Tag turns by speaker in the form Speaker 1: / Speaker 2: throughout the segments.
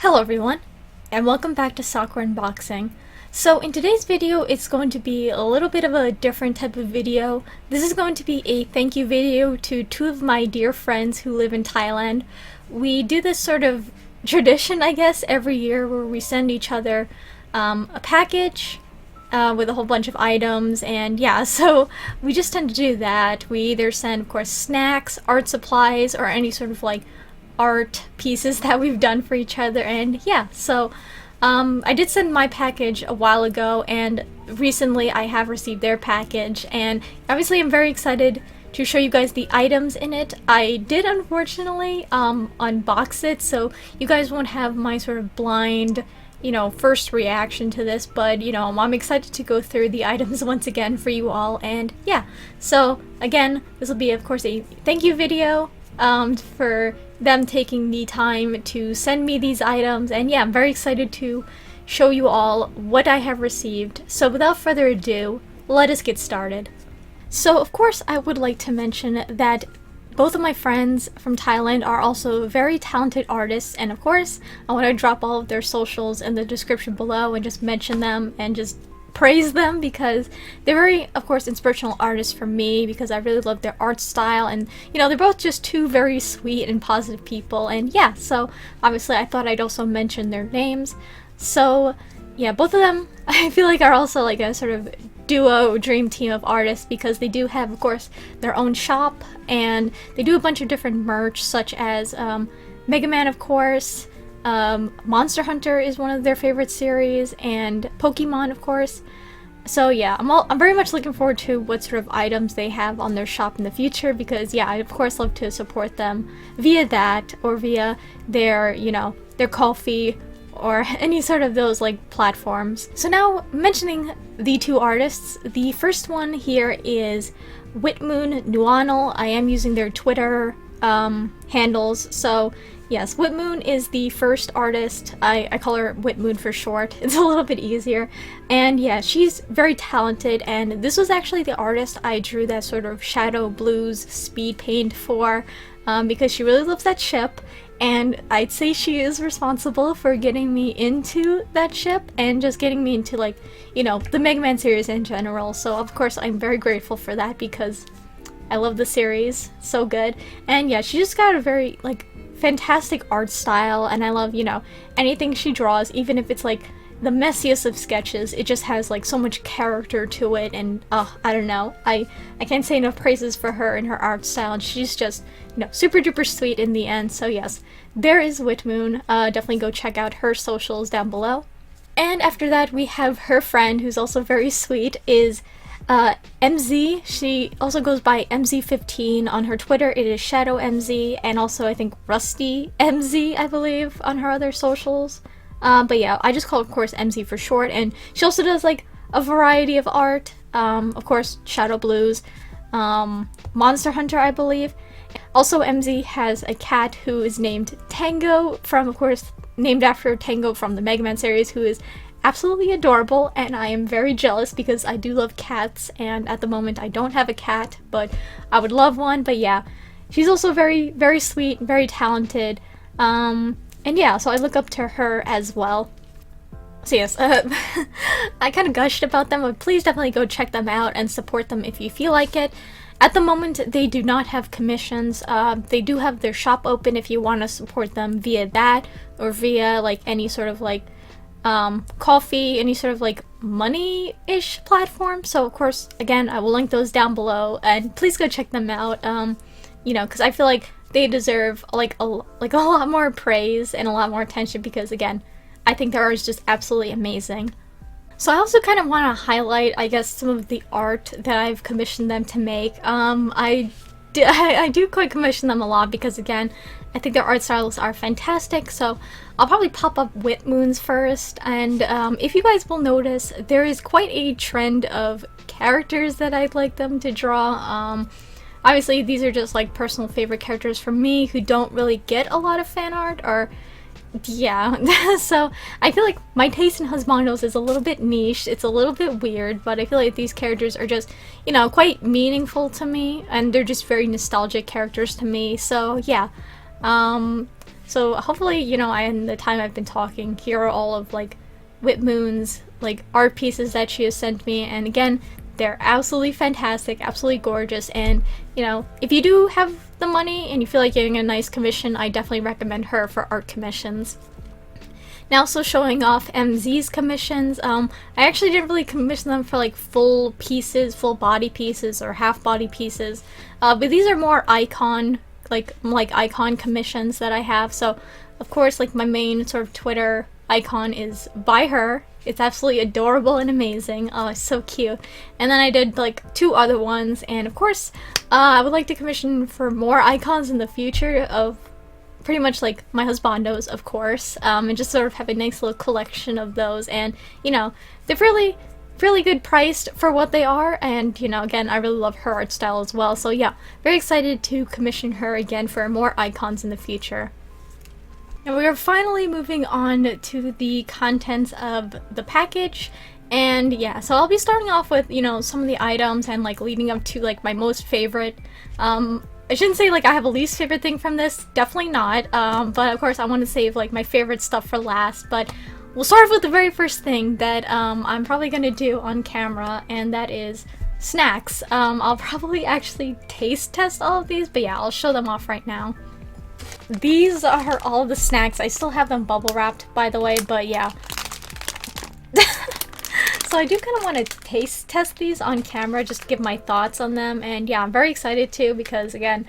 Speaker 1: Hello everyone, and welcome back to Sakura Unboxing. So in today's video, it's going to be a little bit of a different type of video. This is going to be a thank you video to two of my dear friends who live in Thailand. We do this sort of tradition, I guess, every year where we send each other a package with a whole bunch of items, and yeah, so we just tend to do that. We either send, of course, snacks, art supplies, or any sort of like art pieces that we've done for each other, and yeah, so I did send my package a while ago, and recently I have received their package, and obviously I'm very excited to show you guys the items in it. I did unfortunately unbox it, so you guys won't have my sort of blind, first reaction to this, but I'm excited to go through the items once again for you all, and yeah, so again, this will be of course a thank you video for them taking the time to send me these items, and yeah, I'm very excited to show you all what I have received. So without further ado, let us get started. So of course I would like to mention that both of my friends from Thailand are also very talented artists, and of course I want to drop all of their socials in the description below and just mention them and just praise them because they're very, of course, inspirational artists for me because I really love their art style, and they're both just two very sweet and positive people, and yeah, so obviously I thought I'd also mention their names. So yeah, both of them I feel like are also like a sort of duo dream team of artists because they do have, of course, their own shop, and they do a bunch of different merch such as Mega Man, of course, Monster Hunter is one of their favorite series, and Pokemon, of course. So yeah, I'm very much looking forward to what sort of items they have on their shop in the future because yeah, I of course love to support them via that or via their, their Ko-fi or any sort of those like platforms. So now mentioning the two artists, the first one here is Whitmoon Nuanal. I am using their Twitter handles, so yes, Whitmoon is the first artist. I call her Whitmoon for short. It's a little bit easier. And yeah, she's very talented, and this was actually the artist I drew that sort of shadow blues speed paint for because she really loves that ship, and I'd say she is responsible for getting me into that ship and just getting me into like, the Mega Man series in general. So of course I'm very grateful for that because I love the series. So good. And yeah, she just got a very like fantastic art style, and I love, anything she draws, even if it's like the messiest of sketches, it just has like so much character to it, and I don't know, I can't say enough praises for her and her art style, and she's just, super duper sweet in the end. So yes, there is Whitmoon. Definitely go check out her socials down below. And after that we have her friend, who's also very sweet, is MZ. She also goes by MZ15 on her Twitter. It is Shadow MZ, and also I think Rusty MZ, I believe, on her other socials. But yeah, I just call it, of course, MZ for short, and she also does like a variety of art. Of course, Shadow Blues, Monster Hunter, I believe. Also, MZ has a cat who is named Tango, of course, named after Tango from the Mega Man series, who is absolutely adorable, and I am very jealous because I do love cats, and at the moment I don't have a cat, but I would love one. But yeah, she's also very, very sweet, very talented, and yeah, so I look up to her as well. So yes, I kind of gushed about them, but please definitely go check them out and support them if you feel like it. At the moment, they do not have commissions. They do have their shop open if you want to support them via that, or via like any sort of like Ko-fi, any sort of like money-ish platform. So of course, again, I will link those down below, and please go check them out. Because I feel like they deserve like a lot more praise and a lot more attention because again, I think their art is just absolutely amazing. So I also kind of want to highlight, I guess, some of the art that I've commissioned them to make. I do quite commission them a lot because again, I think their art styles are fantastic, so I'll probably pop up Whitmoon's first, and if you guys will notice, there is quite a trend of characters that I'd like them to draw. Obviously, these are just like personal favorite characters for me who don't really get a lot of fan art, or yeah, so I feel like my taste in husbandos is a little bit niche, it's a little bit weird, but I feel like these characters are just, quite meaningful to me, and they're just very nostalgic characters to me, so yeah. So hopefully, you know, in the time I've been talking, here are all of like Whitmoon's like art pieces that she has sent me, and again, they're absolutely fantastic, absolutely gorgeous, and you know, if you do have the money and you feel like getting a nice commission, I definitely recommend her for art commissions. Now, also showing off MZ's commissions. I actually didn't really commission them for like full pieces, full body pieces, or half body pieces, but these are more icon, like icon commissions that I have. So, of course, like my main sort of Twitter icon is by her. It's absolutely adorable and amazing. Oh, it's so cute. And then I did like 2 other ones, and of course, I would like to commission for more icons in the future of pretty much like my husbandos, of course, and just sort of have a nice little collection of those. And you know, they're really good priced for what they are, and you know, again, I really love her art style as well. So yeah, very excited to commission her again for more icons in the future. And we are finally moving on to the contents of the package. And yeah, so I'll be starting off with, you know, some of the items and like leading up to like my most favorite. I shouldn't say like I have a least favorite thing from this, definitely not, but of course I want to save like my favorite stuff for last. But we'll start with the very first thing that I'm probably going to do on camera, and that is snacks. I'll probably actually taste test all of these, but yeah, I'll show them off right now. These are all the snacks. I still have them bubble wrapped, by the way, but yeah. So I do kind of want to taste test these on camera, just to give my thoughts on them, and yeah, I'm very excited too, because again,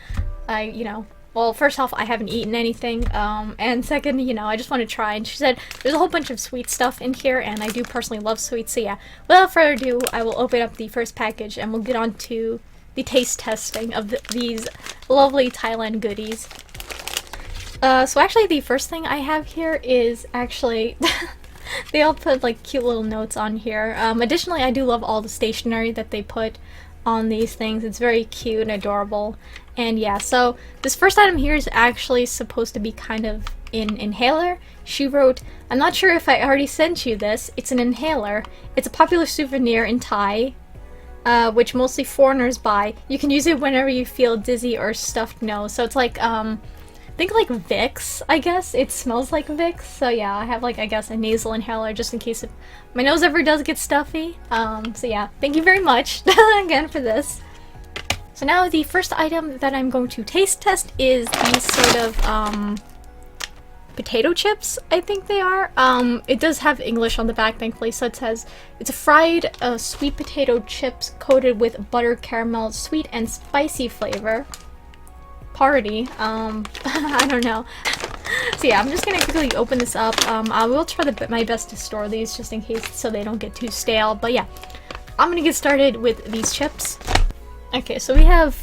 Speaker 1: you know, well, first off, I haven't eaten anything, and second, you know, I just want to try. And she said there's a whole bunch of sweet stuff in here, and I do personally love sweets, so yeah, without further ado, I will open up the first package, and we'll get on to the taste testing of these lovely Thailand goodies. So actually, the first thing I have here is actually... They all put like cute little notes on here. Additionally, I do love all the stationery that they put on these things. It's very cute and adorable. And yeah, so this first item here is actually supposed to be kind of an inhaler. She wrote, "I'm not sure if I already sent you this. It's an inhaler. It's a popular souvenir in Thai, which mostly foreigners buy. You can use it whenever you feel dizzy or stuffed nose." So it's like, think like Vicks, I guess. It smells like Vicks, so yeah, I have like, I guess, a nasal inhaler just in case if my nose ever does get stuffy. So yeah, thank you very much again for this. So now the first item that I'm going to taste test is these sort of potato chips, I think they are. It does have English on the back, thankfully, so it says it's a fried sweet potato chips coated with butter caramel, sweet and spicy flavor. Party. I don't know. So yeah, I'm just gonna quickly open this up. I will try my best to store these just in case so they don't get too stale. But yeah, I'm gonna get started with these chips. Okay, so we have...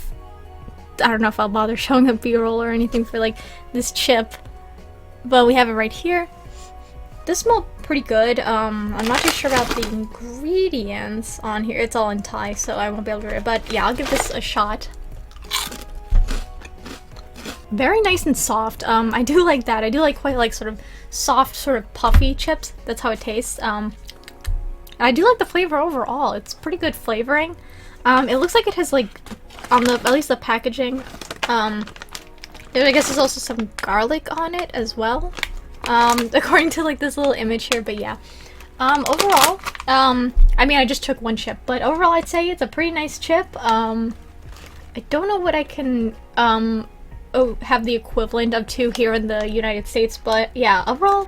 Speaker 1: I don't know if I'll bother showing a B-roll or anything for like this chip, but we have it right here. This smells pretty good. I'm not too sure about the ingredients on here. It's all in Thai, so I won't be able to read it. But yeah, I'll give this a shot. Very nice and soft. I do like that. I do like quite like sort of soft, sort of puffy chips. That's how it tastes. I do like the flavor overall. It's pretty good flavoring. It looks like it has like, on the, at least the packaging, I guess there's also some garlic on it as well. According to like this little image here, but yeah. Overall, I mean, I just took one chip, but overall I'd say it's a pretty nice chip. I don't know what I can, have the equivalent of to here in the United States, but yeah, overall,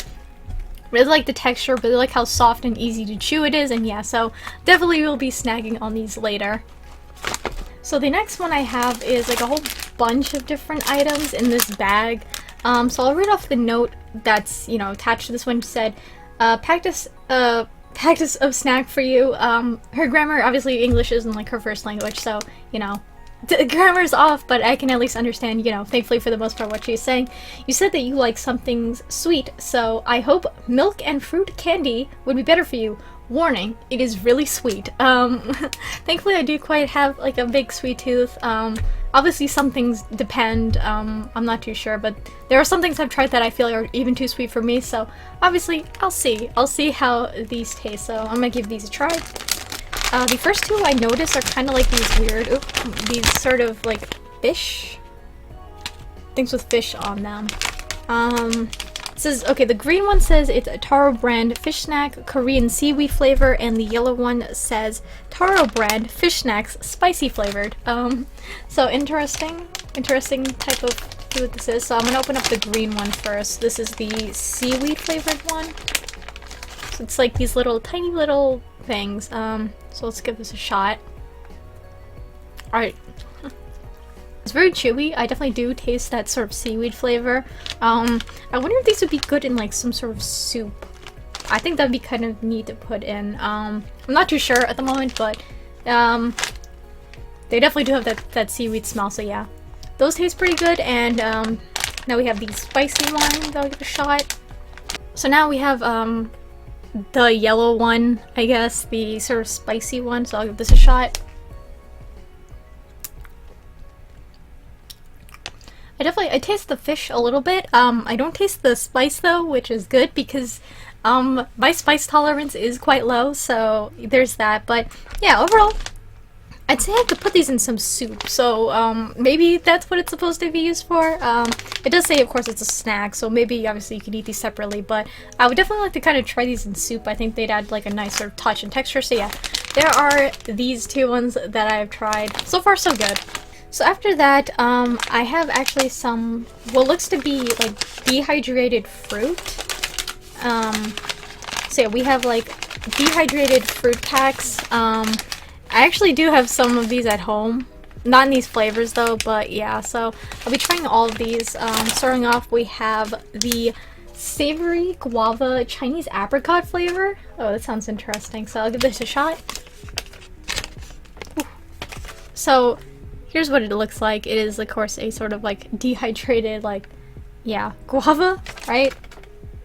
Speaker 1: really like the texture, really like how soft and easy to chew it is, and yeah, so definitely will be snagging on these later. So the next one I have is like a whole bunch of different items in this bag. So I'll read off the note that's, you know, attached to this one. It said, practice of snack for you. Her grammar, obviously English isn't like her first language, so, you know, the grammar's off, but I can at least understand, you know, thankfully for the most part, what she's saying. You said that you like something sweet, so I hope milk and fruit candy would be better for you. Warning, it is really sweet. Thankfully I do quite have like a big sweet tooth. Obviously some things depend, I'm not too sure, but there are some things I've tried that I feel are even too sweet for me, so obviously I'll see how these taste, so I'm gonna give these a try. The first two I noticed are kind of like these weird, these sort of like fish things with fish on them. It says, okay, the green one says it's a taro brand fish snack, Korean seaweed flavor, and the yellow one says taro brand fish snacks, spicy flavored. So interesting type of food this is. So I'm gonna open up the green one first. This is the seaweed flavored one. So it's like these little, tiny little things. So let's give this a shot. Alright. It's very chewy. I definitely do taste that sort of seaweed flavor. I wonder if these would be good in like some sort of soup. I think that'd be kind of neat to put in. I'm not too sure at the moment, but they definitely do have that seaweed smell, so yeah. Those taste pretty good, and now we have the spicy one that I'll give a shot. So now we have the yellow one, I guess, the sort of spicy one, so I'll give this a shot. I taste the fish a little bit. I don't taste the spice though, which is good because my spice tolerance is quite low, so there's that. But yeah, overall, I'd say I could put these in some soup, so maybe that's what it's supposed to be used for. It does say, of course, it's a snack, so maybe obviously you could eat these separately, but I would definitely like to kind of try these in soup. I think they'd add like a nice sort of touch and texture, so yeah. There are these two ones that I've tried. So far, so good. So after that, I have actually some, what looks to be like dehydrated fruit. So yeah, we have like dehydrated fruit packs. I actually do have some of these at home. Not in these flavors though, but yeah, so I'll be trying all of these. Starting off, we have the savory guava Chinese apricot flavor. Oh, that sounds interesting, so I'll give this a shot. Ooh. So here's what it looks like. It is, of course, a sort of like dehydrated, like, yeah, guava, right?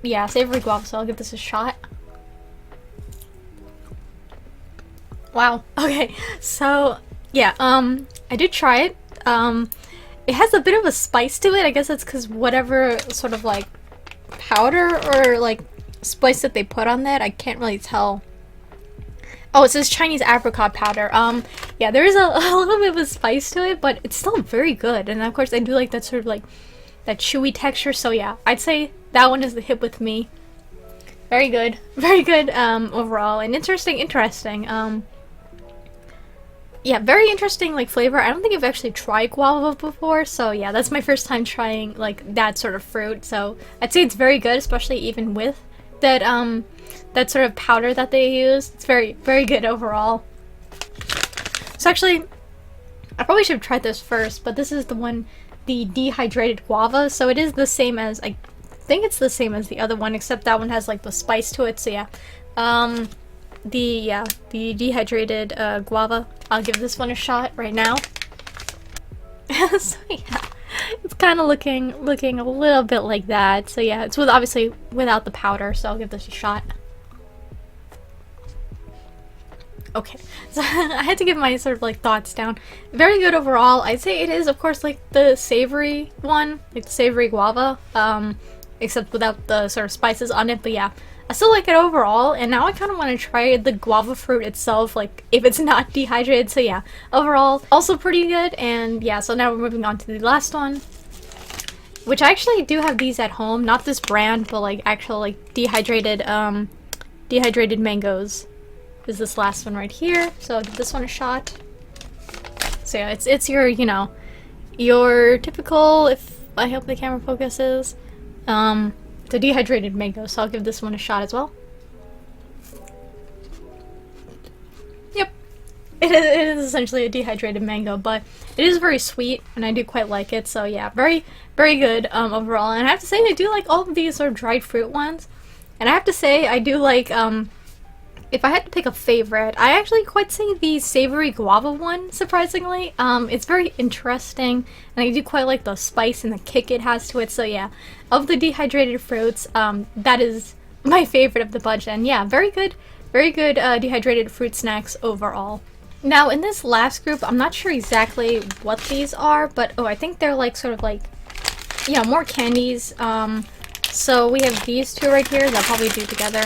Speaker 1: Yeah, savory guava, so I'll give this a shot. Wow, okay, so, yeah, I did try it. It has a bit of a spice to it. I guess that's because whatever sort of, like, powder or, like, spice that they put on that, I can't really tell. Oh, it says Chinese apricot powder. Yeah, there is a little bit of a spice to it, but it's still very good. And of course, I do like that sort of like, that chewy texture, so yeah. I'd say that one is the hit with me. Very good. Very good, overall. And interesting. Yeah, very interesting, like, flavor. I don't think I've actually tried guava before, so yeah, that's my first time trying, like, that sort of fruit. So I'd say it's very good, especially even with that, that sort of powder that they use. It's very, very good overall. So actually, I probably should have tried this first, but this is the one, the dehydrated guava. So it is the same as, I think it's the same as the other one, except that one has like the spice to it. So yeah, the dehydrated guava. I'll give this one a shot right now. So yeah, it's kind of looking a little bit like that. So yeah, it's obviously without the powder. So I'll give this a shot. Okay, so I had to give my sort of like thoughts down. Very good overall. I'd say it is, of course, like the savory one, like the savory guava, except without the sort of spices on it. But yeah, I still like it overall. And now I kind of want to try the guava fruit itself, like if it's not dehydrated. So yeah, overall, also pretty good. And yeah, so now we're moving on to the last one, which I actually do have these at home. Not this brand, but like actual like dehydrated mangoes. Is this last one right here, so I'll give this one a shot. So yeah, it's your, you know, your typical, if I hope the camera focuses, the dehydrated mango, so I'll give this one a shot as well. Yep, it is essentially a dehydrated mango, but it is very sweet, and I do quite like it, so yeah, very, very good overall. And I have to say, I do like all of these sort of dried fruit ones, and I have to say, I do like, if I had to pick a favorite, I actually quite say the savory guava one, surprisingly. It's very interesting, and I do quite like the spice and the kick it has to it, so yeah. Of the dehydrated fruits, that is my favorite of the bunch, and yeah, very good dehydrated fruit snacks overall. Now, in this last group, I'm not sure exactly what these are, but oh, I think they're like, sort of like, yeah, more candies. So we have these two right here that I'll probably do together.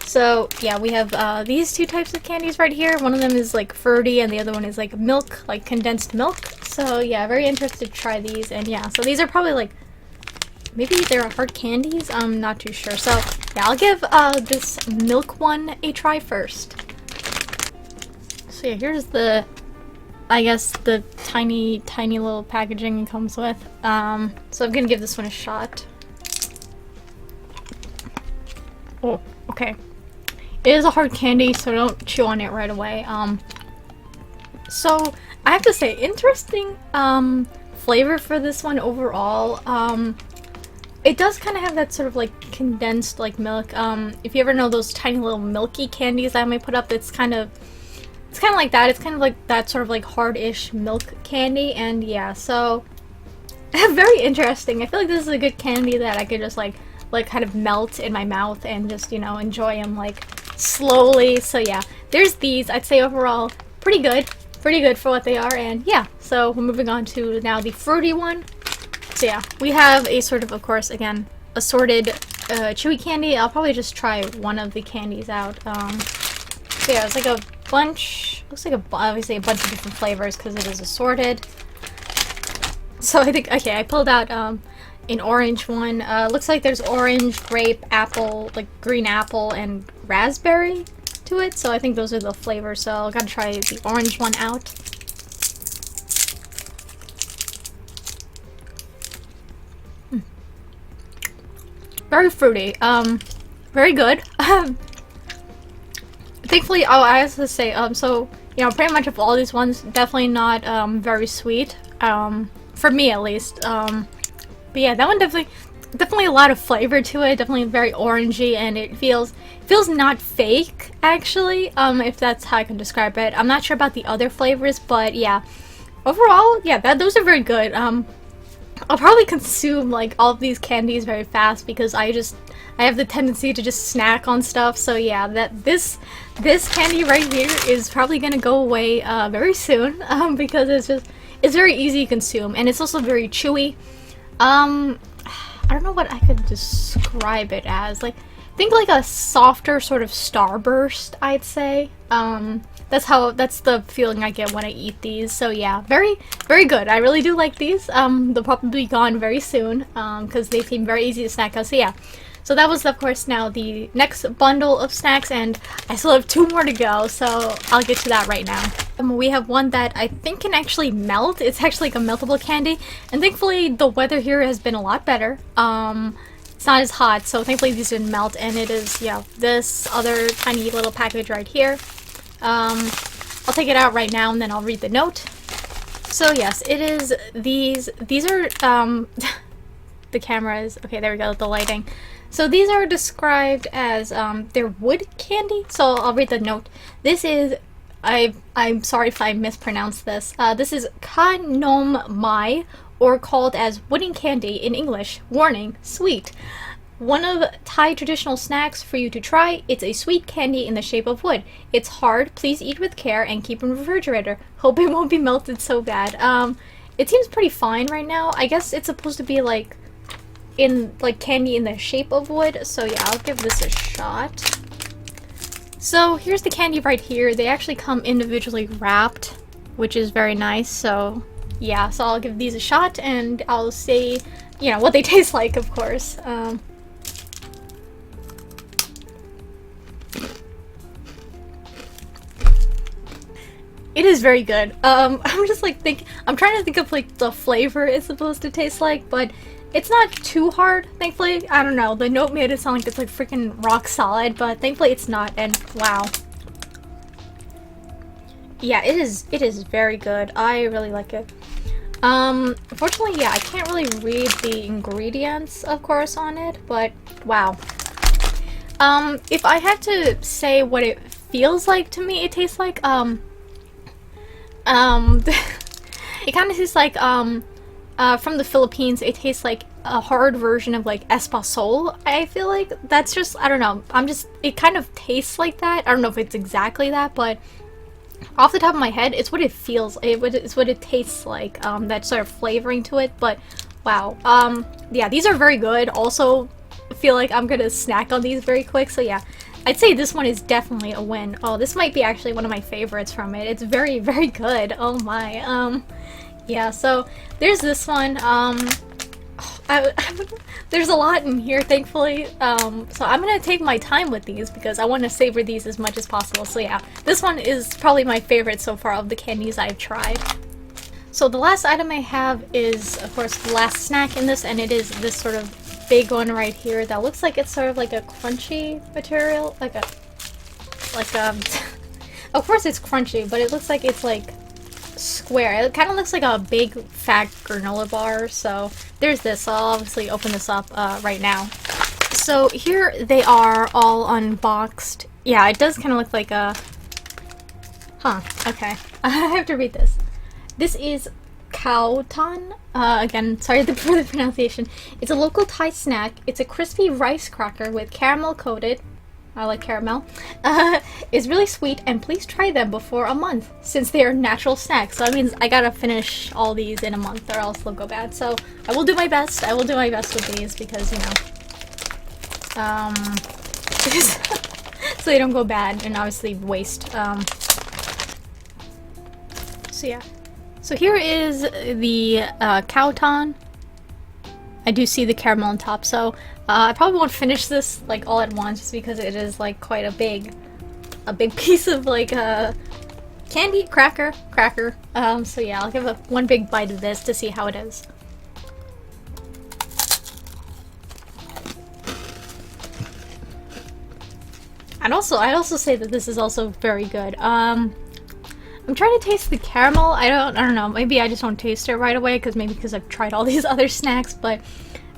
Speaker 1: So yeah, we have these two types of candies right here. One of them is like fruity and the other one is like milk, like condensed milk. So yeah, very interested to try these. And yeah, so these are probably like, maybe they're hard candies? I'm not too sure. So yeah, I'll give this milk one a try first. So yeah, here's the, I guess, the tiny little packaging it comes with. So I'm gonna give this one a shot. Oh, okay. It is a hard candy, so don't chew on it right away. So I have to say, interesting flavor for this one overall. It does kind of have that sort of like condensed like milk. If you ever know those tiny little milky candies I might put up, it's kind of like that. It's kind of like that sort of like hard-ish milk candy, and yeah, so very interesting. I feel like this is a good candy that I could just like kind of melt in my mouth and just, you know, enjoy them like slowly. So yeah, there's these. I'd say overall pretty good for what they are. And yeah, so we're moving on to now the fruity one. So yeah, we have a sort of course, again, assorted chewy candy. I'll probably just try one of the candies out. So yeah, it's like a bunch, looks like obviously a bunch of different flavors because it is assorted. So I think, okay, I pulled out an orange one. Looks like there's orange, grape, apple, like green apple, and raspberry to it. So I think those are the flavors. So I gotta try the orange one out. Very fruity. Very good. Thankfully, oh, I have to say, so, you know, pretty much of all these ones, definitely not, very sweet. For me at least. But yeah, that one definitely a lot of flavor to it. Definitely very orangey, and it feels not fake, actually, if that's how I can describe it. I'm not sure about the other flavors, but yeah. Overall, yeah, those are very good. I'll probably consume like all of these candies very fast because I have the tendency to just snack on stuff. So yeah, this candy right here is probably gonna go away very soon because it's very easy to consume, and it's also very chewy. I don't know what I could describe it as. Like, think like a softer sort of Starburst, I'd say. That's the feeling I get when I eat these. So yeah, very good. I really do like these. They'll probably be gone very soon because they seem very easy to snack on. So yeah, so that was of course now the next bundle of snacks, and I still have 2 more to go, so I'll get to that right now. We have one that I think can actually melt. It's actually like a meltable candy, and thankfully the weather here has been a lot better. It's not as hot, so thankfully these didn't melt, and it is, yeah, this other tiny little package right here. I'll take it out right now and then I'll read the note. So yes, it is these are, the camera is, okay, there we go, the lighting. So these are described as, they're wood candy, so I'll read the note. This is, I'm sorry if I mispronounced this, this is Ka Nom Mai, or called as wooden candy in English. Warning, sweet. One of Thai traditional snacks for you to try. It's a sweet candy in the shape of wood. It's hard. Please eat with care and keep in the refrigerator. Hope it won't be melted so bad. It seems pretty fine right now. I guess it's supposed to be like candy in the shape of wood. So yeah, I'll give this a shot. So here's the candy right here. They actually come individually wrapped, which is very nice. So yeah, so I'll give these a shot and I'll say, you know, what they taste like, of course. It is very good. I'm just like I'm trying to think of like the flavor it's supposed to taste like, but it's not too hard, thankfully. I don't know, the note made it sound like it's like freaking rock solid, but thankfully it's not, and wow. Yeah, it is very good. I really like it. Unfortunately, yeah, I can't really read the ingredients, of course, on it, but wow. If I had to say what it feels like to me, it tastes like, it kind of tastes like, from the Philippines, it tastes like a hard version of, like, espasol. I feel like that's just, I don't know, it kind of tastes like that. I don't know if it's exactly that, but off the top of my head, it's what it feels, it's what it tastes like, that sort of flavoring to it, but wow. Yeah, these are very good. Also, I feel like I'm gonna snack on these very quick, so yeah. I'd say this one is definitely a win. Oh, this might be actually one of my favorites from it. It's very, very good. Oh my. Yeah, so there's this one. There's a lot in here, thankfully. So I'm gonna take my time with these because I want to savor these as much as possible. So yeah, this one is probably my favorite so far of the candies I've tried. So the last item I have is, of course, the last snack in this, and it is this sort of big one right here that looks like it's sort of like a crunchy material, like a of course it's crunchy, but it looks like it's like square. It kind of looks like a big fat granola bar. So there's this. So I'll obviously open this up right now. So here they are all unboxed. Yeah, it does kind of look like a... Huh, okay. I have to read this. This is Khao-tan. Again, sorry for the pronunciation. It's a local Thai snack. It's a crispy rice cracker with caramel coated. I like caramel. It's really sweet, and please try them before a month, since they are natural snacks. So that means I gotta finish all these in a month, or else they'll go bad. So I will do my best. I will do my best with these because, you know, so they don't go bad and obviously waste. So yeah. So here is the Khao-tan. I do see the caramel on top, so I probably won't finish this like all at once just because it is like quite a big piece of like candy cracker. So yeah, I'll give one big bite of this to see how it is. I'd also say that this is also very good. I'm trying to taste the caramel. I don't know. Maybe I just don't taste it right away because I've tried all these other snacks, but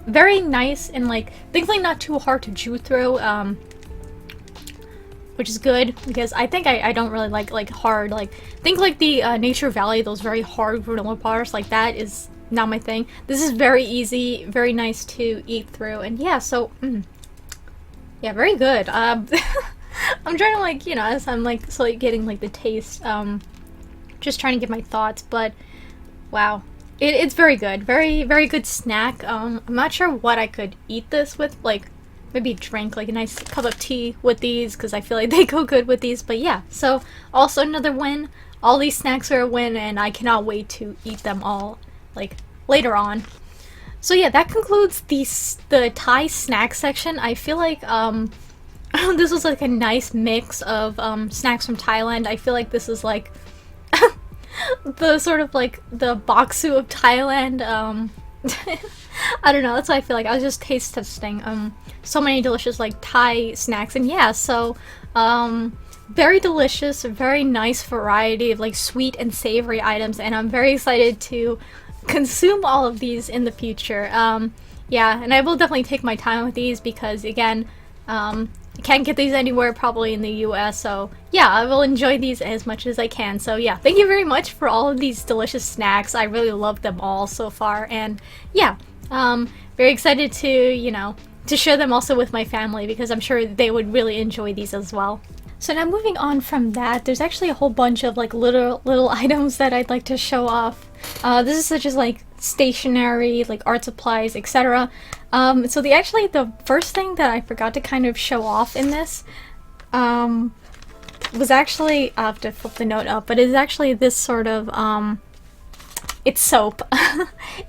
Speaker 1: very nice and like thankfully not too hard to chew through, which is good because I think I don't really like hard, like think like the Nature Valley, those very hard granola bars, like that is not my thing. This is very easy, very nice to eat through, and yeah, so yeah, very good. I'm trying to like, you know, as I'm like slowly getting like the taste, just trying to get my thoughts, but wow, it's very good, very good snack. I'm not sure what I could eat this with, like maybe drink like a nice cup of tea with these because I feel like they go good with these. But yeah, so also another win. All these snacks are a win, and I cannot wait to eat them all like later on. So yeah, that concludes the Thai snack section. I feel like this was like a nice mix of snacks from Thailand. I feel like this is like the sort of like the baksu of Thailand. I don't know, that's what I feel like. I was just taste testing so many delicious like Thai snacks, and yeah, so very delicious, very nice variety of like sweet and savory items, and I'm very excited to consume all of these in the future. Yeah, and I will definitely take my time with these because again, I can't get these anywhere probably in the US, so yeah, I will enjoy these as much as I can. So yeah, thank you very much for all of these delicious snacks. I really love them all so far, and yeah, very excited to, you know, to share them also with my family because I'm sure they would really enjoy these as well. So now moving on from that, there's actually a whole bunch of like little items that I'd like to show off. This is such as like stationery, like art supplies, etc. So the first thing that I forgot to kind of show off in this was actually, I have to flip the note up, but it's actually this sort of it's soap.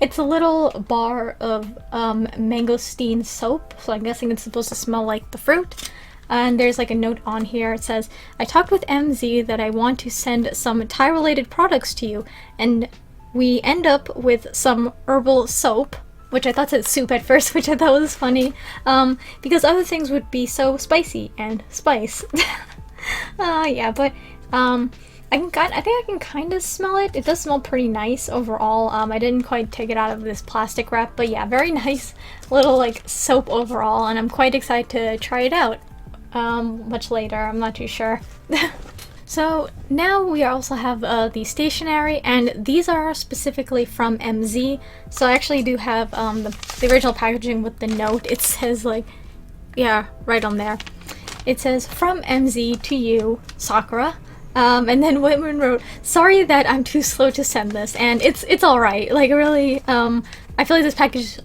Speaker 1: It's a little bar of mangosteen soap, so I'm guessing it's supposed to smell like the fruit. And there's like a note on here. It says, I talked with MZ that I want to send some Thai related products to you, and we end up with some herbal soap, which I thought said soup at first, which I thought was funny, because other things would be so spicy and spice. Yeah, but I think I can kind of smell it. It does smell pretty nice overall. I didn't quite take it out of this plastic wrap, but yeah, very nice little like soap overall, and I'm quite excited to try it out. Much later, I'm not too sure. So now we also have the stationery, and these are specifically from MZ. So I actually do have the original packaging with the note. It says like, yeah, right on there. It says, from MZ to you, Sakura. And then Whitmoon wrote, sorry that I'm too slow to send this, and it's alright. Like really, I feel like this package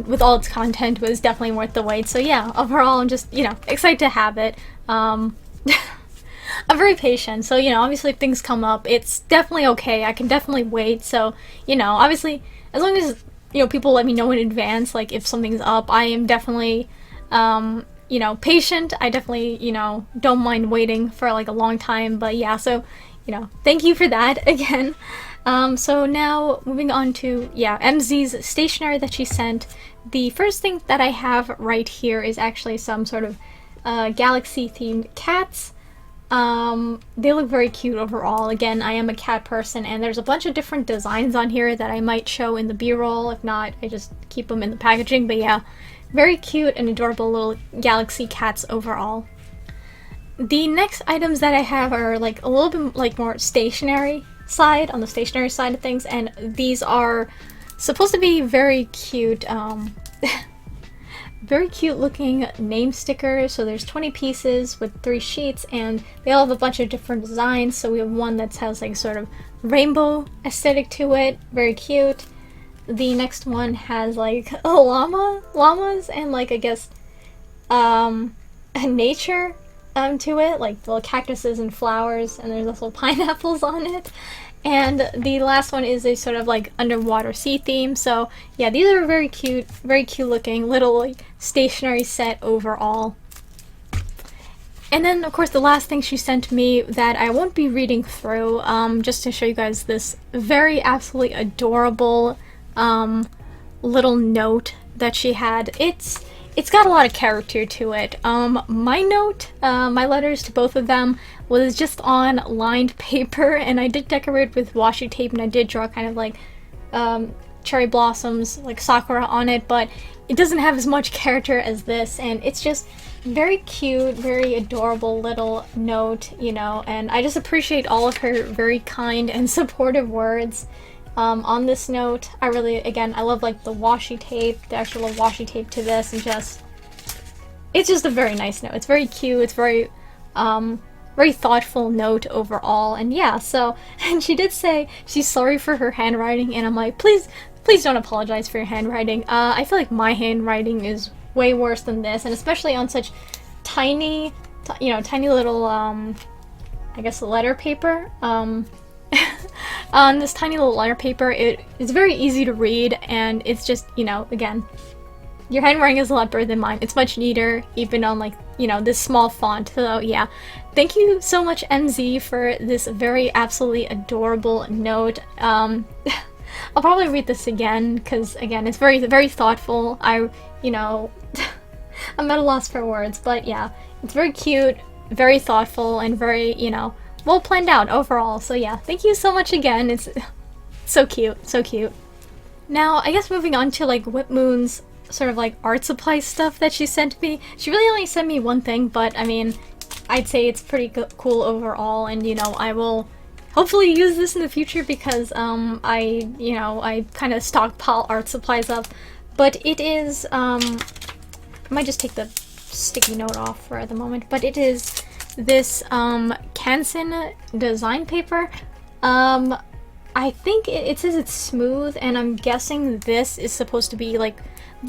Speaker 1: with all its content was definitely worth the wait. So yeah, overall I'm just, you know, excited to have it. I'm very patient, so, obviously if things come up, it's definitely okay. I can definitely wait, so, obviously, as long as, people let me know in advance, like, if something's up, I am definitely, patient. I definitely, don't mind waiting for, like, a long time, but yeah, so, thank you for that, again. So now, moving on to, MZ's stationery that she sent. The first thing that I have right here is actually some sort of galaxy-themed cats. They look very cute overall. Again, I am a cat person, and there's a bunch of different designs on here that I might show in the b-roll. If not, I just keep them in the packaging. But yeah, very cute and adorable little galaxy cats overall. The next items that I have are like a little bit like more stationery side, on the stationery side of things, and these are supposed to be very cute, very cute looking name stickers. So there's 20 pieces with 3 sheets, and they all have a bunch of different designs. So we have one that has like sort of rainbow aesthetic to it, very cute. The next one has like a llamas, and like I guess a nature to it, like little cactuses and flowers, and there's also pineapples on it. And the last one is a sort of like underwater sea theme. So yeah, these are very cute looking little like stationery set overall. And then of course the last thing she sent me that I won't be reading through, just to show you guys this very absolutely adorable little note that she had. It's got a lot of character to it. My note, my letters to both of them was just on lined paper, and I did decorate with washi tape, and I did draw kind of like cherry blossoms, like sakura on it, but it doesn't have as much character as this, and it's just very cute, very adorable little note, and I just appreciate all of her very kind and supportive words on this note. I love like the washi tape, the actual washi tape to this, and it's just a very nice note. It's very cute, it's very thoughtful note overall, and yeah, so, and she did say she's sorry for her handwriting, and I'm like, please don't apologize for your handwriting. I feel like my handwriting is way worse than this, and especially on such tiny little, I guess letter paper. On this tiny little letter paper, it's very easy to read, and it's just, again, your handwriting is a lot better than mine. It's much neater, even on like, this small font. So yeah, thank you so much, MZ, for this very absolutely adorable note. I'll probably read this again, because again, it's very, very thoughtful. I'm at a loss for words, but yeah, it's very cute, very thoughtful, and very, well planned out overall. So yeah, thank you so much again. It's so cute, so cute. Now, I guess moving on to like Whitmoon's sort of like art supply stuff that she sent me. She really only sent me one thing, but I mean, I'd say it's pretty cool overall, and I will hopefully use this in the future, because I kind of stockpile art supplies up. But it is, I might just take the sticky note off for the moment, but it is this Canson design paper. I think it says it's smooth, and I'm guessing this is supposed to be like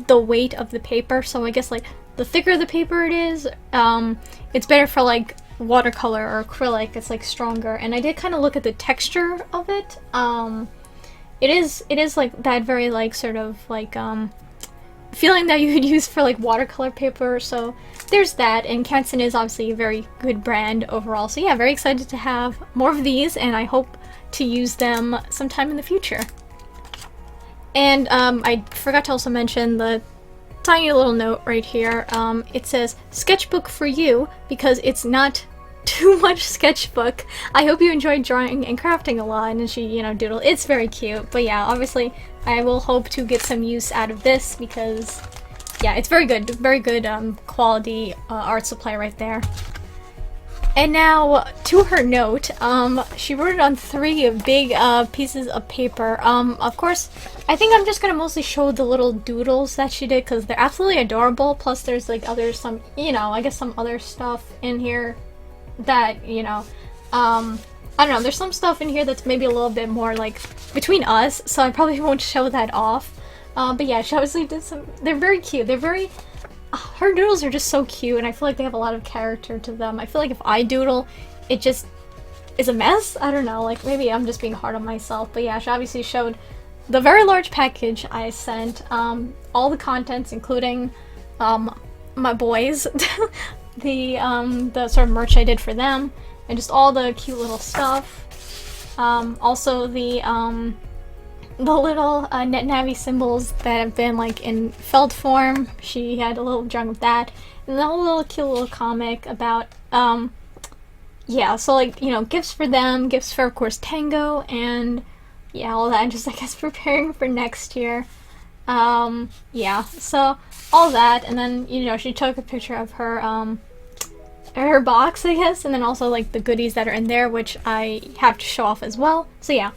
Speaker 1: the weight of the paper, so I guess like the thicker the paper it is, it's better for like watercolor or acrylic. It's like stronger, and I did kind of look at the texture of it. It is like that very like sort of like feeling that you would use for like watercolor paper, so there's that. And Canson is obviously a very good brand overall, so yeah, very excited to have more of these, and I hope to use them sometime in the future. And I forgot to also mention the tiny little note right here. It says sketchbook for you, because it's not too much sketchbook. I hope you enjoyed drawing and crafting a lot, and she doodled. It's very cute. But yeah, obviously I will hope to get some use out of this, because yeah, it's very good quality art supply right there. And now to her note, she wrote it on 3 big pieces of paper. Of course, I think I'm just gonna mostly show the little doodles that she did, because they're absolutely adorable. Plus there's like some I guess some other stuff in here that, I don't know, there's some stuff in here that's maybe a little bit more like between us, so I probably won't show that off. But yeah, she obviously did they're very cute. They're very, her doodles are just so cute, and I feel like they have a lot of character to them. I feel like if I doodle, it just is a mess. I don't know, like maybe I'm just being hard on myself, but yeah, she obviously showed the very large package I sent, all the contents, including my boys, the sort of merch I did for them, and just all the cute little stuff. Also the little NetNavi symbols that have been like in felt form. She had a little drawing of that, and the whole little cute little comic about yeah, so like, you know, gifts for them, gifts for of course Tango, and yeah, all that, and just I guess preparing for next year. Yeah, so all that, and then, you know, she took a picture of her box, I guess, and then also like the goodies that are in there, which I have to show off as well. So yeah,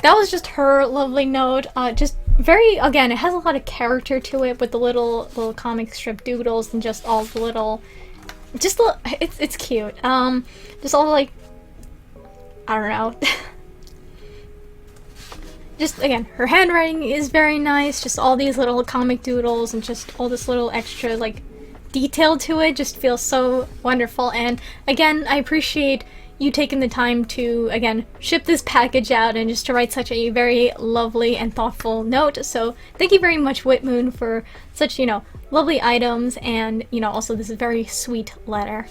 Speaker 1: that was just her lovely note. Just very, again, it has a lot of character to it with the little comic strip doodles and just all the little, it's cute. Just all the, like, I don't know. Just, again, her handwriting is very nice, just all these little comic doodles and just all this little extra, like, detail to it just feels so wonderful. And again, I appreciate you taking the time to, again, ship this package out and just to write such a very lovely and thoughtful note. So thank you very much, Whitmoon, for such, you know, lovely items, and, you know, also this very sweet letter.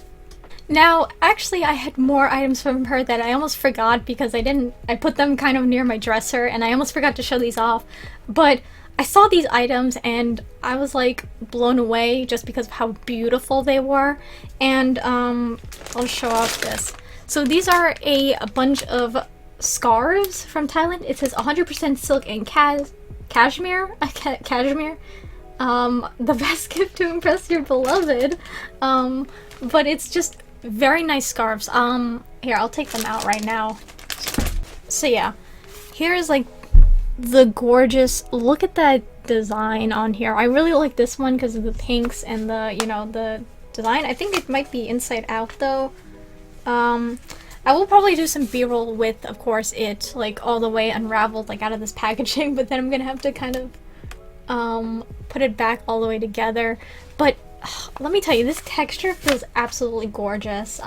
Speaker 1: Now, actually, I had more items from her that I almost forgot because I put them kind of near my dresser, and I almost forgot to show these off. But I saw these items and I was like blown away just because of how beautiful they were. And I'll show off this. So these are a bunch of scarves from Thailand. It says 100% silk and cashmere. Cashmere. The best gift to impress your beloved. But it's just very nice scarves. Here, I'll take them out right now. So yeah, here's like the gorgeous, look at that design on here. I really like this one because of the pinks and the, you know, the design. I think it might be inside out though. I will probably do some b-roll with, of course, it like all the way unraveled like out of this packaging, but then I'm gonna have to kind of put it back all the way together. But let me tell you, this texture feels absolutely gorgeous.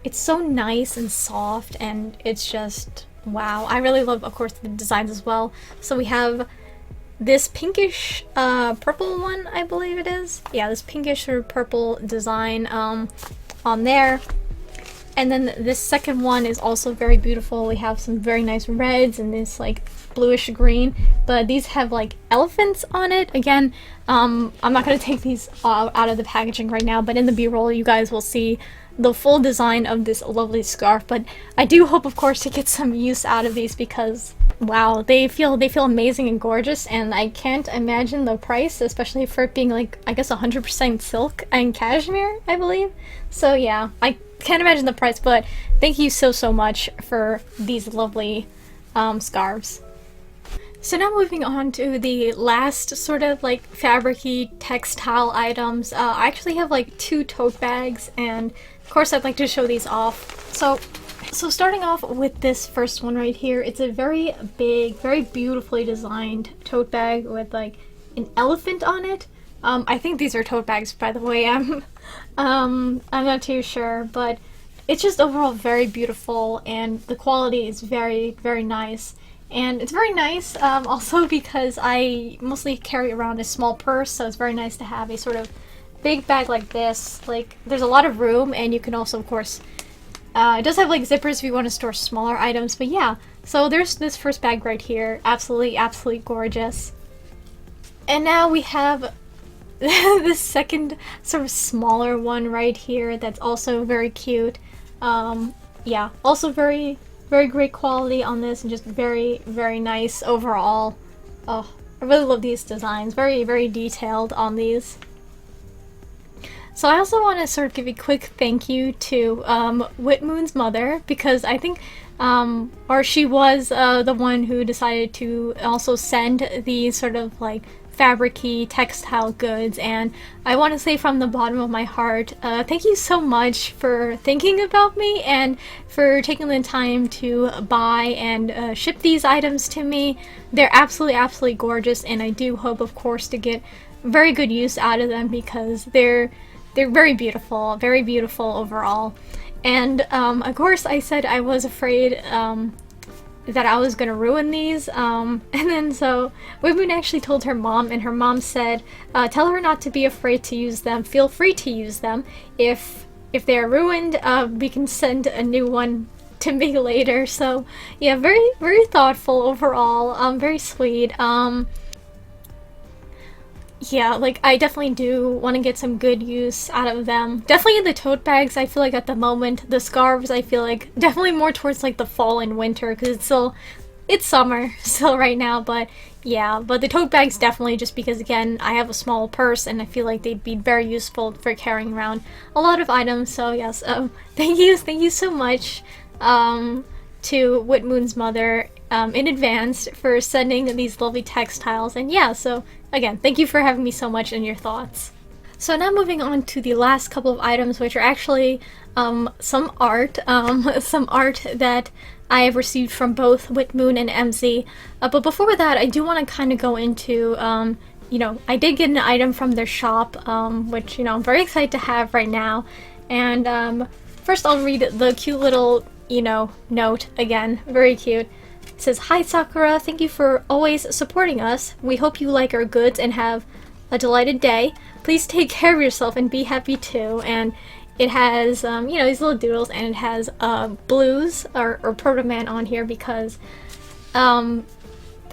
Speaker 1: It's so nice and soft, and it's just wow. I really love, of course, the designs as well. So we have this pinkish purple one, I believe it is. Yeah, this pinkish or purple design on there. And then this second one is also very beautiful. We have some very nice reds and this like bluish green, but these have like elephants on it. Again, I'm not going to take these out of the packaging right now, but in the b-roll you guys will see the full design of this lovely scarf. But I do hope, of course, to get some use out of these because wow, they feel amazing and gorgeous, and I can't imagine the price, especially for it being like, I guess 100% silk and cashmere, I believe. So yeah, I can't imagine the price, but thank you so much for these lovely scarves. So now moving on to the last sort of like fabric-y textile items. I actually have like 2 tote bags, and of course I'd like to show these off. So starting off with this first one right here, it's a very big, very beautifully designed tote bag with like an elephant on it. I think these are tote bags, by the way. I'm not too sure, but it's just overall very beautiful, and the quality is very nice. And it's very nice also because I mostly carry around a small purse, so it's very nice to have a sort of big bag like this. Like, there's a lot of room, and you can also, of course, it does have like zippers if you want to store smaller items, but yeah. So there's this first bag right here. Absolutely gorgeous. And now we have this second sort of smaller one right here that's also very cute. Yeah, also very great quality on this, and just very nice overall. Oh, I really love these designs. Very detailed on these. So I also want to sort of give a quick thank you to Whitmoon's mother, because I think or she was the one who decided to also send these sort of like fabric-y textile goods, and I want to say from the bottom of my heart, thank you so much for thinking about me and for taking the time to buy and ship these items to me. They're absolutely gorgeous, and I do hope, of course, to get very good use out of them because they're very beautiful overall. And of course I said I was afraid that I was gonna ruin these. And then so Whitmoon actually told her mom, and her mom said, "Tell her not to be afraid to use them. Feel free to use them. If they are ruined, we can send a new one to me later." So yeah, very very thoughtful overall. Very sweet. Yeah, like I definitely do want to get some good use out of them. Definitely the tote bags, I feel like at the moment. The scarves, I feel like definitely more towards like the fall and winter because it's summer still right now. But yeah, but the tote bags definitely just because again I have a small purse and I feel like they'd be very useful for carrying around a lot of items. So yes, thank you so much to Whitmoon's mother in advance for sending these lovely textiles. And yeah, so again, thank you for having me so much in your thoughts. So now moving on to the last couple of items, which are actually some art, some art that I have received from both Whitmoon and MZ. But before that, I do want to kind of go into, I did get an item from their shop, which, I'm very excited to have right now. And first I'll read the cute little, note again. Very cute. It says, "Hi Sakura, thank you for always supporting us. We hope you like our goods and have a delighted day. Please take care of yourself and be happy too." And it has, these little doodles, and it has blues or Proto Man on here because I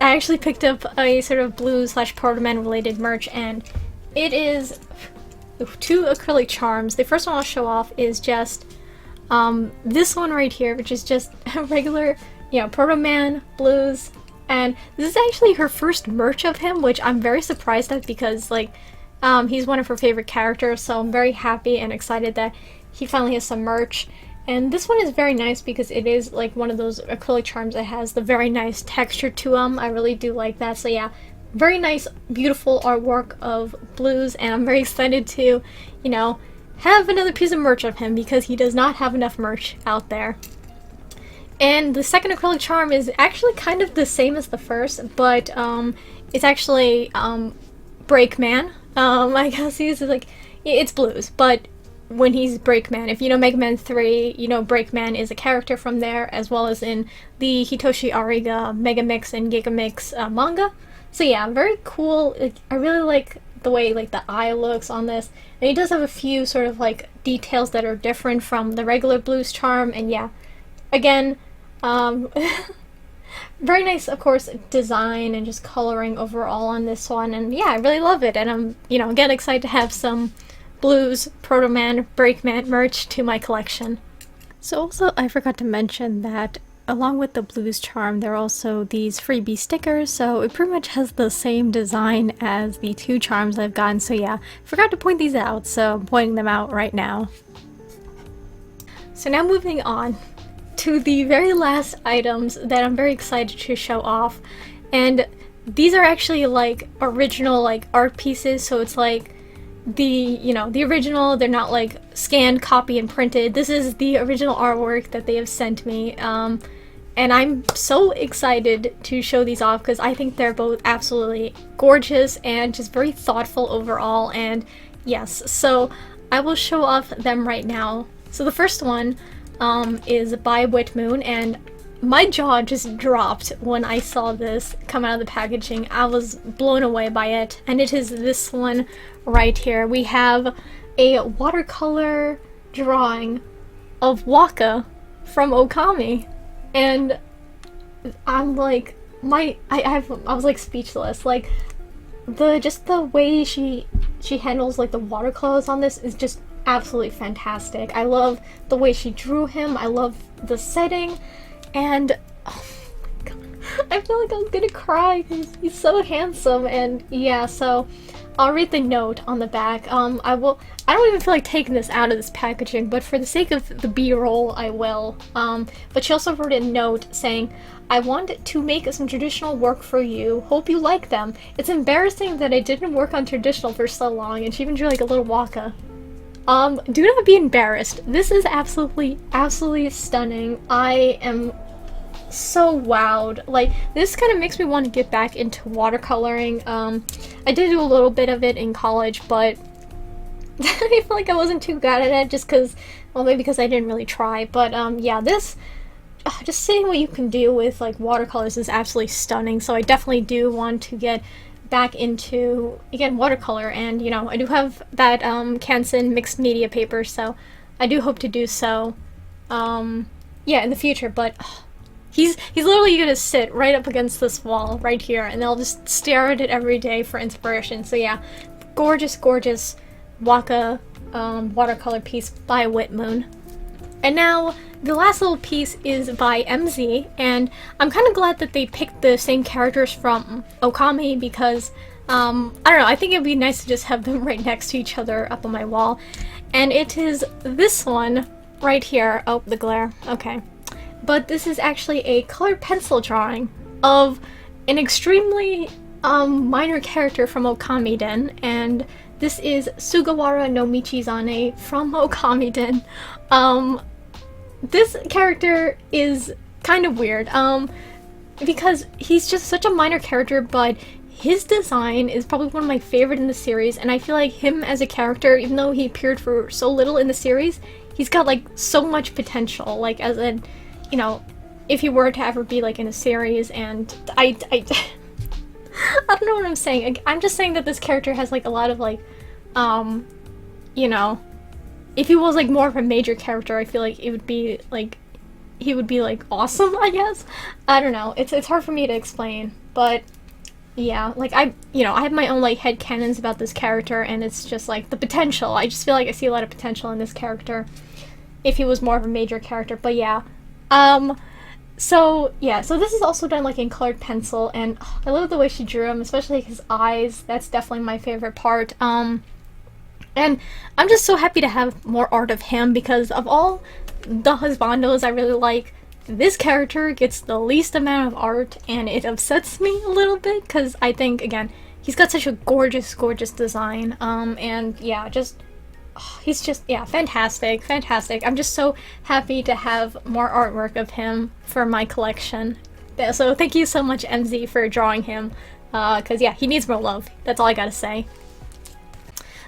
Speaker 1: actually picked up a sort of blues/Proto Man related merch, and it is two acrylic charms. The first one I'll show off is just this one right here, which is just a regular Proto Man, blues, and this is actually her first merch of him, which I'm very surprised at because, he's one of her favorite characters, so I'm very happy and excited that he finally has some merch. And this one is very nice because it is, one of those acrylic charms that has the very nice texture to them. I really do like that, so yeah, very nice, beautiful artwork of blues, and I'm very excited to, have another piece of merch of him because he does not have enough merch out there. And the second acrylic charm is actually kind of the same as the first, but it's actually Breakman. I guess he's it's blues, but when he's Breakman, if you know Mega Man 3, Breakman is a character from there, as well as in the Hitoshi Ariga Mega Mix and Giga Mix manga. So yeah, very cool. I really like the way the eye looks on this, and he does have a few sort of details that are different from the regular blues charm. And yeah, again, very nice, of course, design and just coloring overall on this one. And yeah, I really love it, and I'm again excited to have some blues Proto Man Breakman merch to my collection. So also I forgot to mention that along with the blues charm, there are also these freebie stickers, so it pretty much has the same design as the two charms I've gotten. So yeah, forgot to point these out, so I'm pointing them out right now. So now moving on to the very last items that I'm very excited to show off, and these are actually original art pieces, so it's the original. They're not scanned, copy, and printed. This is the original artwork that they have sent me, and I'm so excited to show these off because I think they're both absolutely gorgeous and just very thoughtful overall. And yes, so I will show off them right now. So the first one is by Whitmoon, and my jaw just dropped when I saw this come out of the packaging. I was blown away by it, and it is this one right here. We have a watercolor drawing of Waka from Okami, and I'm I was speechless. The way she handles the watercolors on this is just absolutely fantastic. I love the way she drew him. I love the setting, and oh my god, I feel like I'm gonna cry because he's so handsome. And yeah, so I'll read the note on the back. I don't even feel like taking this out of this packaging, but for the sake of the B-roll, I will. But she also wrote a note saying, "I want to make some traditional work for you. Hope you like them. It's embarrassing that I didn't work on traditional for so long." And she even drew a little waka. Do not be embarrassed. This is absolutely stunning. I am so wowed. This kind of makes me want to get back into watercoloring. I did do a little bit of it in college, but I feel like I wasn't too good at it just because Well, maybe because I didn't really try, but yeah, this just seeing what you can do with like watercolors is absolutely stunning. So I definitely do want to get back into again watercolor, and you know I do have that Canson mixed media paper, so I do hope to do so yeah in the future. But he's literally gonna sit right up against this wall right here, and I'll just stare at it every day for inspiration. So yeah, gorgeous Waka watercolor piece by Whitmoon. And now the last little piece is by MZ, and I'm kind of glad that they picked the same characters from Okami because I don't know, I think it'd be nice to just have them right next to each other up on my wall. And it is this one right here. Oh, the glare. Okay. But this is actually a colored pencil drawing of an extremely minor character from Okamiden, and this is Sugawara no Michizane from Okamiden. This character is kind of weird, because he's just such a minor character, but his design is probably one of my favorite in the series, and I feel like him as a character, even though he appeared for so little in the series, he's got like so much potential, like as in, you know, if he were to ever be like in a series. And I I don't know what I'm saying. I'm just saying that this character has like a lot of like, you know, if he was like more of a major character, I feel like it would be like, he would be like awesome, I guess. I don't know. It's hard for me to explain, but yeah, like I have my own like headcanons about this character, and it's just like the potential. I just feel like I see a lot of potential in this character if he was more of a major character. But yeah. So yeah, so this is also done like in colored pencil, and I love the way she drew him, especially his eyes. That's definitely my favorite part. And I'm just so happy to have more art of him, because of all the husbandos I really like, this character gets the least amount of art, and it upsets me a little bit, because I think, again, he's got such a gorgeous design, and yeah, just, he's just, yeah, fantastic. I'm just so happy to have more artwork of him for my collection. So thank you so much, MZ, for drawing him, because yeah, he needs more love. That's all I gotta say.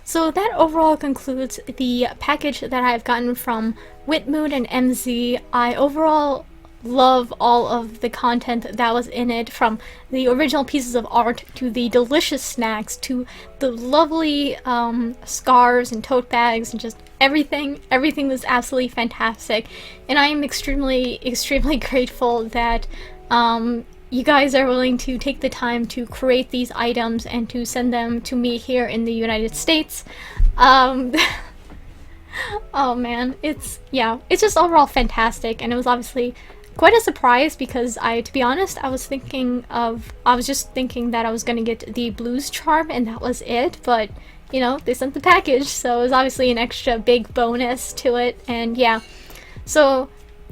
Speaker 1: So that overall concludes the package that I've gotten from Whitmoon and MZ. I overall love all of the content that was in it, from the original pieces of art to the delicious snacks to the lovely scarves and tote bags, and just everything. Everything was absolutely fantastic, and I am extremely grateful that you guys are willing to take the time to create these items and to send them to me here in the United States. Oh man, it's just overall fantastic, and it was obviously quite a surprise, because to be honest, I was just thinking that I was gonna get the blues charm and that was it, but you know, they sent the package, so it was obviously an extra big bonus to it. And yeah, so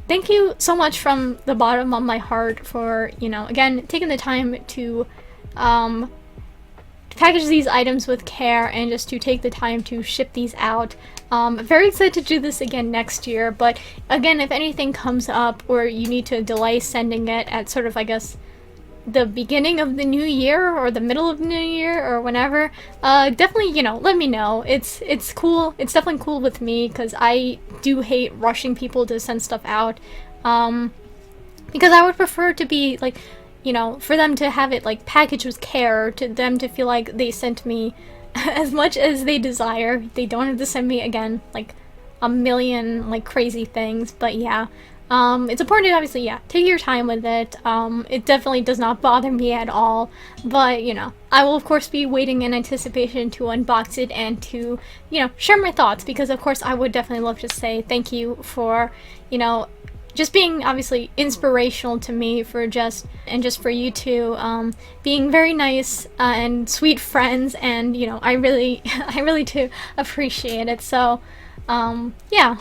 Speaker 1: thank you so much from the bottom of my heart for, you know, again, taking the time to package these items with care, and just to take the time to ship these out. Very excited to do this again next year, but again, if anything comes up or you need to delay sending it at sort of, I guess, the beginning of the new year or the middle of the new year or whenever, definitely, you know, let me know. It's cool. It's definitely cool with me, because I do hate rushing people to send stuff out, because I would prefer to be like, you know, for them to have it like packaged with care, to them to feel like they sent me as much as they desire. They don't have to send me, again, like a million like crazy things. But yeah, it's important to obviously, yeah, take your time with it. It definitely does not bother me at all, but you know, I will of course be waiting in anticipation to unbox it and to, you know, share my thoughts, because of course I would definitely love to say thank you for, you know, just being obviously inspirational to me, for just for you two being very nice and sweet friends, and you know, I really do appreciate it. So yeah,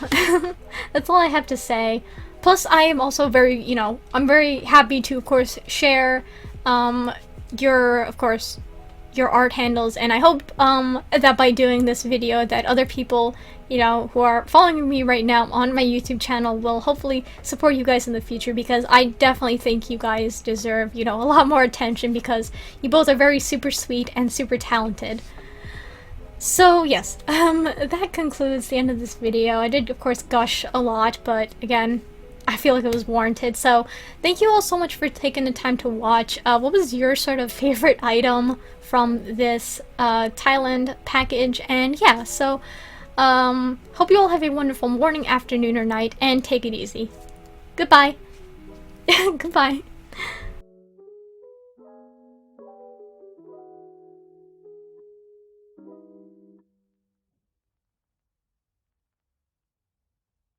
Speaker 1: that's all I have to say. Plus, I am also very, you know, I'm very happy to of course share your art handles, and I hope that by doing this video that other people, you know, who are following me right now on my YouTube channel will hopefully support you guys in the future, because I definitely think you guys deserve, you know, a lot more attention, because you both are very super sweet and super talented. So yes, that concludes the end of this video. I did, of course, gush a lot, but again, I feel like it was warranted. So thank you all so much for taking the time to watch. What was your sort of favorite item from this Thailand package? And yeah, so hope you all have a wonderful morning, afternoon, or night, and take it easy. Goodbye. Goodbye.